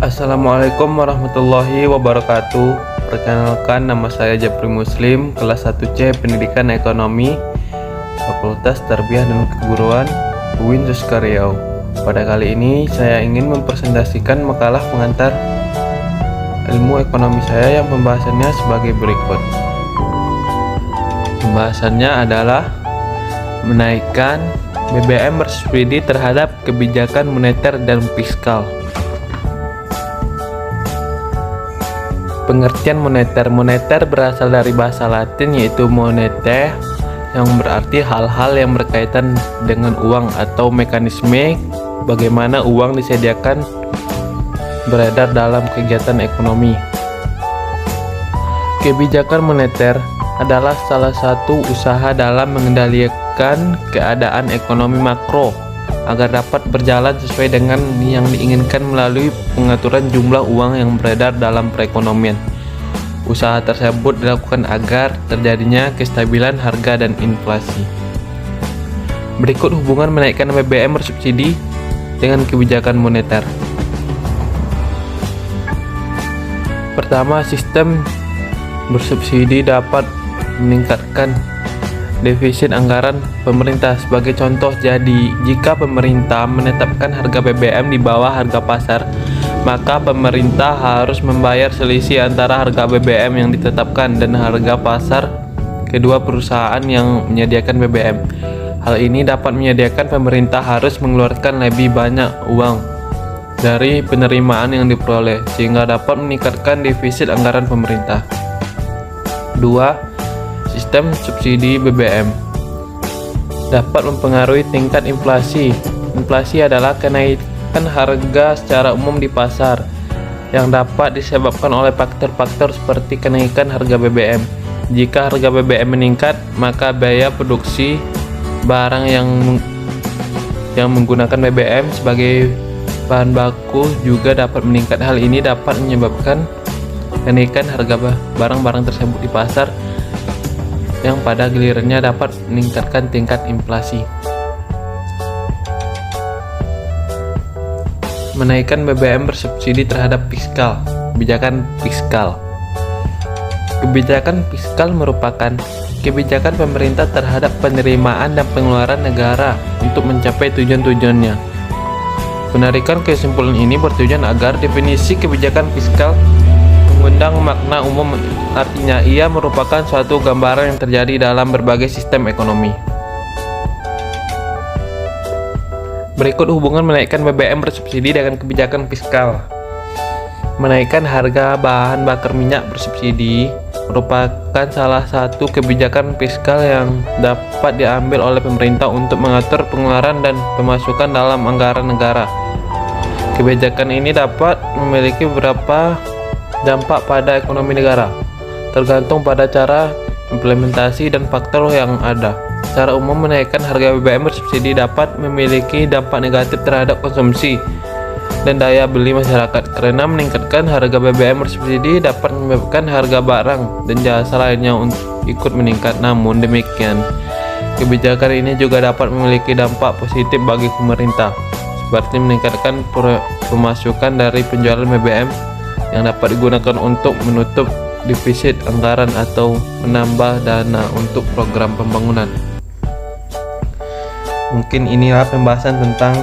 Assalamualaikum warahmatullahi wabarakatuh. Perkenalkan, nama saya Japri Muslim, kelas 1C Pendidikan Ekonomi, Fakultas Tarbiyah dan Keguruan, UIN Suska Riau. Pada kali ini saya ingin mempresentasikan makalah pengantar ilmu ekonomi saya yang pembahasannya sebagai berikut. Pembahasannya adalah menaikkan BBM bersubsidi terhadap kebijakan moneter dan fiskal. Pengertian moneter. Moneter berasal dari bahasa Latin yaitu monete, yang berarti hal-hal yang berkaitan dengan uang atau mekanisme bagaimana uang disediakan beredar dalam kegiatan ekonomi. Kebijakan moneter adalah salah satu usaha dalam mengendalikan keadaan ekonomi makro agar dapat berjalan sesuai dengan yang diinginkan melalui pengaturan jumlah uang yang beredar dalam perekonomian. Usaha tersebut dilakukan agar terjadinya kestabilan harga dan inflasi. Berikut hubungan menaikkan BBM bersubsidi dengan kebijakan moneter. Pertama, sistem bersubsidi dapat meningkatkan defisit anggaran pemerintah. Sebagai contoh, jadi jika pemerintah menetapkan harga BBM di bawah harga pasar, maka pemerintah harus membayar selisih antara harga BBM yang ditetapkan dan harga pasar kedua perusahaan yang menyediakan BBM. Hal ini dapat menyediakan pemerintah harus mengeluarkan lebih banyak uang dari penerimaan yang diperoleh, sehingga dapat meningkatkan defisit anggaran pemerintah. 2. Sistem subsidi BBM dapat mempengaruhi tingkat inflasi. Inflasi adalah kenaikan harga secara umum di pasar yang dapat disebabkan oleh faktor-faktor seperti kenaikan harga BBM. Jika harga BBM meningkat, maka biaya produksi barang yang menggunakan BBM sebagai bahan baku juga dapat meningkat. Hal ini dapat menyebabkan kenaikan harga barang-barang tersebut di pasar yang pada gilirannya dapat meningkatkan tingkat inflasi. Menaikkan BBM bersubsidi terhadap fiskal. Kebijakan fiskal. Kebijakan fiskal merupakan kebijakan pemerintah terhadap penerimaan dan pengeluaran negara untuk mencapai tujuan-tujuannya. Penarikan kesimpulan ini bertujuan agar definisi kebijakan fiskal mengundang makna umum, artinya ia merupakan suatu gambaran yang terjadi dalam berbagai sistem ekonomi. Berikut hubungan menaikkan BBM bersubsidi dengan kebijakan fiskal. Menaikkan harga bahan bakar minyak bersubsidi merupakan salah satu kebijakan fiskal yang dapat diambil oleh pemerintah untuk mengatur pengeluaran dan pemasukan dalam anggaran negara. Kebijakan ini dapat memiliki beberapa dampak pada ekonomi negara, tergantung pada cara implementasi dan faktor yang ada. Secara umum, menaikkan harga BBM bersubsidi dapat memiliki dampak negatif terhadap konsumsi dan daya beli masyarakat, karena meningkatkan harga BBM bersubsidi dapat menyebabkan harga barang dan jasa lainnya ikut meningkat. Namun demikian, kebijakan ini juga dapat memiliki dampak positif bagi pemerintah, seperti meningkatkan pemasukan dari penjualan BBM yang dapat digunakan untuk menutup defisit anggaran atau menambah dana untuk program pembangunan. Mungkin inilah pembahasan tentang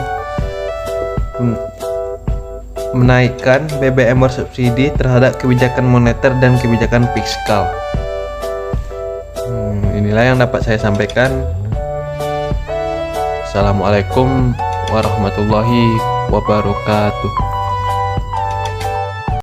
menaikkan BBM bersubsidi terhadap kebijakan moneter dan kebijakan fiskal. Inilah yang dapat saya sampaikan. Assalamualaikum warahmatullahi wabarakatuh.